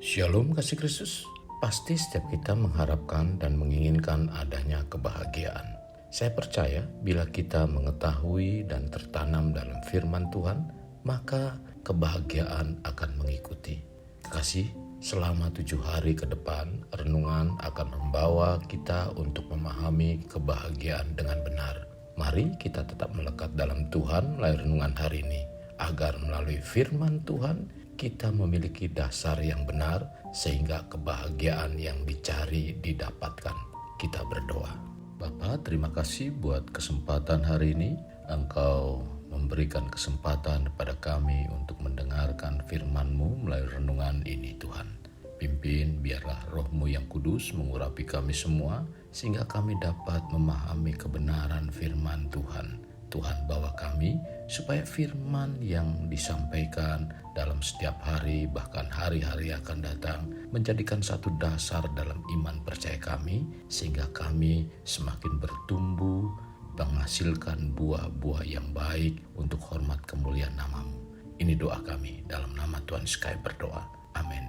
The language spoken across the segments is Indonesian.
Shalom kasih Kristus. Pasti setiap kita mengharapkan dan menginginkan adanya kebahagiaan. Saya percaya bila kita mengetahui dan tertanam dalam firman Tuhan, maka kebahagiaan akan mengikuti. Kasih, selama 7 hari ke depan, renungan akan membawa kita untuk memahami kebahagiaan dengan benar. Mari kita tetap melekat dalam Tuhan melalui renungan hari ini, agar melalui firman Tuhan kita memiliki dasar yang benar sehingga kebahagiaan yang dicari didapatkan. Kita berdoa. Bapa, terima kasih buat kesempatan hari ini. Engkau memberikan kesempatan kepada kami untuk mendengarkan firman-Mu melalui renungan ini, Tuhan. Pimpin biarlah Roh-Mu yang kudus mengurapi kami semua sehingga kami dapat memahami kebenaran firman Tuhan. Tuhan bawa kami supaya firman yang disampaikan dalam setiap hari bahkan hari-hari akan datang menjadikan satu dasar dalam iman percaya kami sehingga kami semakin bertumbuh menghasilkan buah-buah yang baik untuk hormat kemuliaan nama-Mu. Ini doa kami dalam nama Tuhan Yesus kami berdoa. Amin.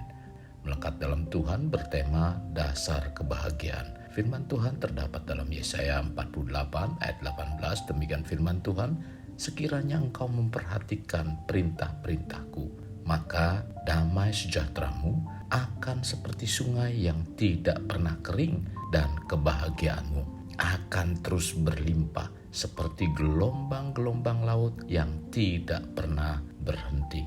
Melekat dalam Tuhan bertema dasar kebahagiaan. Firman Tuhan terdapat dalam Yesaya 48 ayat 18. Demikian firman Tuhan, sekiranya engkau memperhatikan perintah-perintahku, maka damai sejahteramu akan seperti sungai yang tidak pernah kering, dan kebahagiaanmu akan terus berlimpah seperti gelombang-gelombang laut yang tidak pernah berhenti.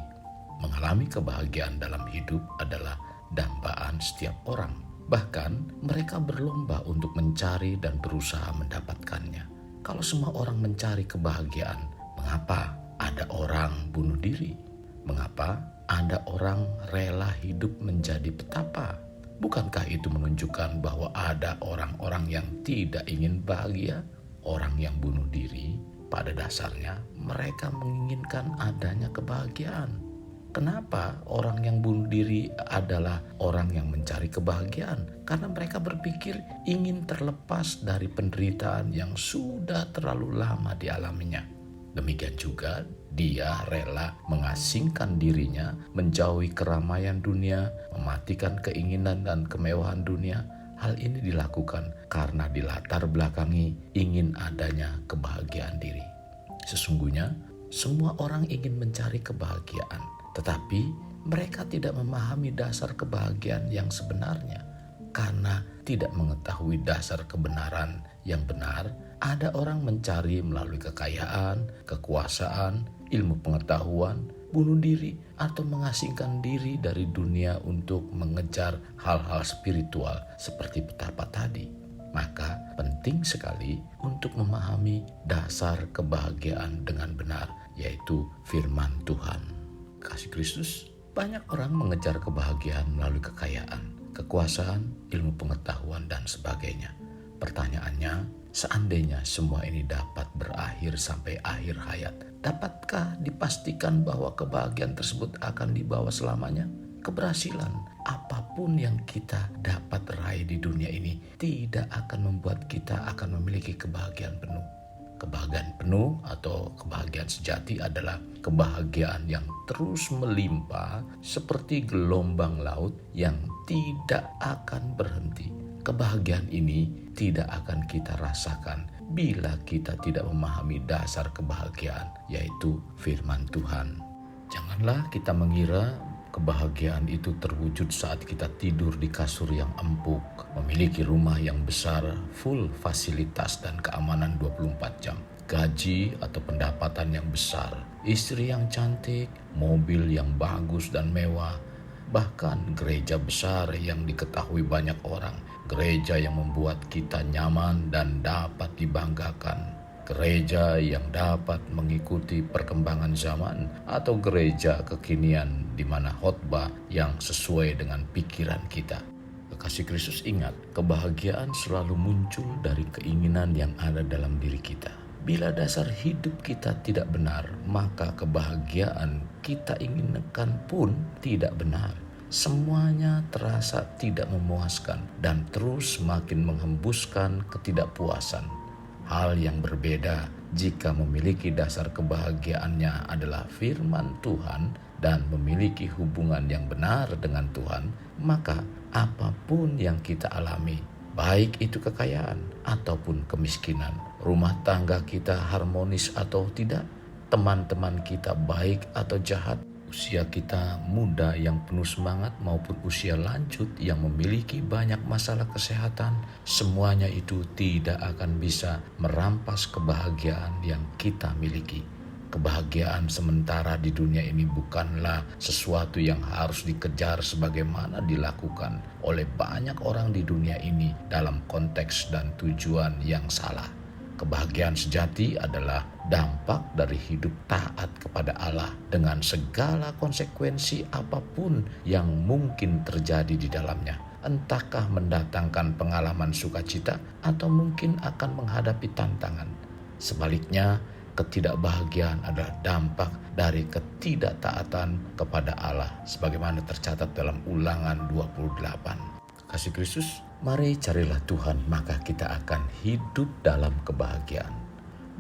Mengalami kebahagiaan dalam hidup adalah dambaan setiap orang. Bahkan mereka berlomba untuk mencari dan berusaha mendapatkannya. Kalau semua orang mencari kebahagiaan, mengapa ada orang bunuh diri? Mengapa ada orang rela hidup menjadi petapa? Bukankah itu menunjukkan bahwa ada orang-orang yang tidak ingin bahagia? Orang yang bunuh diri, pada dasarnya mereka menginginkan adanya kebahagiaan. Kenapa orang yang bunuh diri adalah orang yang mencari kebahagiaan? Karena mereka berpikir ingin terlepas dari penderitaan yang sudah terlalu lama dialaminya. Demikian juga dia rela mengasingkan dirinya, menjauhi keramaian dunia, mematikan keinginan dan kemewahan dunia. Hal ini dilakukan karena dilatar belakangi ingin adanya kebahagiaan diri. Sesungguhnya semua orang ingin mencari kebahagiaan, tetapi mereka tidak memahami dasar kebahagiaan yang sebenarnya. Karena tidak mengetahui dasar kebenaran yang benar, ada orang mencari melalui kekayaan, kekuasaan, ilmu pengetahuan, bunuh diri, atau mengasingkan diri dari dunia untuk mengejar hal-hal spiritual seperti petapa tadi. Maka penting sekali untuk memahami dasar kebahagiaan dengan benar, yaitu firman Tuhan. Kasih Kristus, banyak orang mengejar kebahagiaan melalui kekayaan, kekuasaan, ilmu pengetahuan, dan sebagainya. Pertanyaannya, seandainya semua ini dapat berakhir sampai akhir hayat, dapatkah dipastikan bahwa kebahagiaan tersebut akan dibawa selamanya? Keberhasilan apapun yang kita dapat raih di dunia ini tidak akan membuat kita akan memiliki kebahagiaan penuh. Kebahagiaan penuh atau kebahagiaan sejati adalah kebahagiaan yang terus melimpah seperti gelombang laut yang tidak akan berhenti. Kebahagiaan ini tidak akan kita rasakan bila kita tidak memahami dasar kebahagiaan, yaitu firman Tuhan. Janganlah kita mengira kebahagiaan itu terwujud saat kita tidur di kasur yang empuk, memiliki rumah yang besar, full fasilitas dan keamanan 24 jam, gaji atau pendapatan yang besar, istri yang cantik, mobil yang bagus dan mewah, bahkan gereja besar yang diketahui banyak orang, gereja yang membuat kita nyaman dan dapat dibanggakan, gereja yang dapat mengikuti perkembangan zaman, atau gereja kekinian di mana khotbah yang sesuai dengan pikiran kita. Kekasih Kristus, ingat, kebahagiaan selalu muncul dari keinginan yang ada dalam diri kita. Bila dasar hidup kita tidak benar, maka kebahagiaan kita inginkan pun tidak benar. Semuanya terasa tidak memuaskan dan terus semakin menghembuskan ketidakpuasan. Hal yang berbeda jika memiliki dasar kebahagiaannya adalah firman Tuhan dan memiliki hubungan yang benar dengan Tuhan, maka apapun yang kita alami, baik itu kekayaan ataupun kemiskinan, rumah tangga kita harmonis atau tidak, teman-teman kita baik atau jahat, usia kita muda yang penuh semangat maupun usia lanjut yang memiliki banyak masalah kesehatan, semuanya itu tidak akan bisa merampas kebahagiaan yang kita miliki. Kebahagiaan sementara di dunia ini bukanlah sesuatu yang harus dikejar sebagaimana dilakukan oleh banyak orang di dunia ini dalam konteks dan tujuan yang salah. Kebahagiaan sejati adalah dampak dari hidup taat kepada Allah dengan segala konsekuensi apapun yang mungkin terjadi di dalamnya. Entahkah mendatangkan pengalaman sukacita atau mungkin akan menghadapi tantangan. Sebaliknya, ketidakbahagiaan adalah dampak dari ketidaktaatan kepada Allah sebagaimana tercatat dalam Ulangan 28. Kasih Kristus, mari carilah Tuhan, maka kita akan hidup dalam kebahagiaan.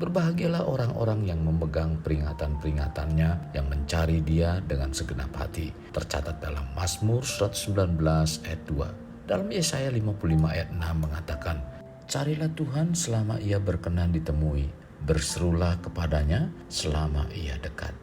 Berbahagialah orang-orang yang memegang peringatan-peringatannya, yang mencari Dia dengan segenap hati. Tercatat dalam Mazmur 119 ayat 2. Dalam Yesaya 55 ayat 6 mengatakan, carilah Tuhan selama Ia berkenan ditemui, berserulah kepadanya selama Ia dekat.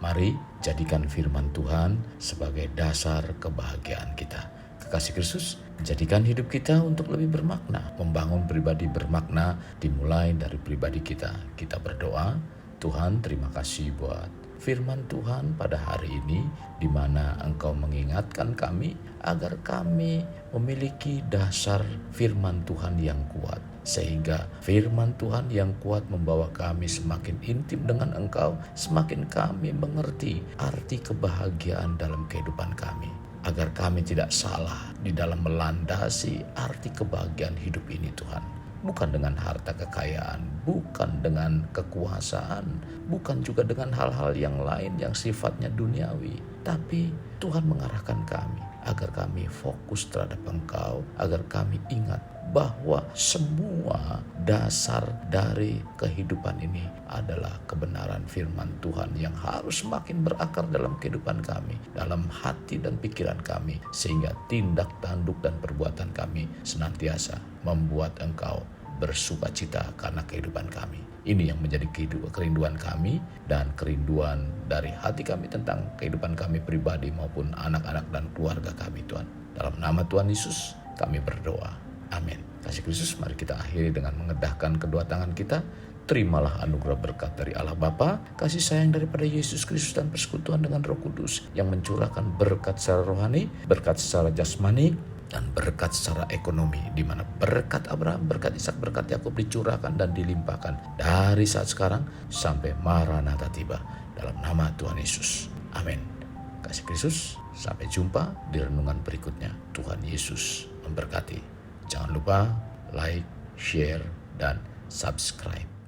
Mari jadikan firman Tuhan sebagai dasar kebahagiaan kita. Kekasih Kristus, jadikan hidup kita untuk lebih bermakna. Membangun pribadi bermakna dimulai dari pribadi kita. Kita berdoa, Tuhan terima kasih buat firman Tuhan pada hari ini, di mana Engkau mengingatkan kami agar kami memiliki dasar firman Tuhan yang kuat. Sehingga firman Tuhan yang kuat membawa kami semakin intim dengan Engkau, semakin kami mengerti arti kebahagiaan dalam kehidupan kami. Agar kami tidak salah di dalam melandasi arti kebahagiaan hidup ini Tuhan. Bukan dengan harta kekayaan, bukan dengan kekuasaan, bukan juga dengan hal-hal yang lain yang sifatnya duniawi. Tapi Tuhan mengarahkan kami agar kami fokus terhadap Engkau, agar kami ingat bahwa semua dasar dari kehidupan ini adalah kebenaran firman Tuhan yang harus semakin berakar dalam kehidupan kami, dalam hati dan pikiran kami, sehingga tindak tanduk dan perbuatan kami senantiasa membuat Engkau bersukacita karena kehidupan kami. Ini yang menjadi kerinduan kami dan kerinduan dari hati kami tentang kehidupan kami pribadi maupun anak-anak dan keluarga kami Tuhan. Dalam nama Tuhan Yesus kami berdoa. Amin. Kasih Kristus, mari kita akhiri dengan mengedahkan kedua tangan kita. Terimalah anugerah berkat dari Allah Bapa, kasih sayang daripada Yesus Kristus dan persekutuan dengan Roh Kudus yang mencurahkan berkat secara rohani, berkat secara jasmani, dan berkat secara ekonomi, di mana berkat Abraham, berkat Ishak, berkat Yakub dicurahkan dan dilimpahkan dari saat sekarang sampai Maranatha tiba, dalam nama Tuhan Yesus. Amin. Kasih Kristus, sampai jumpa di renungan berikutnya. Tuhan Yesus memberkati. Jangan lupa like, share, dan subscribe.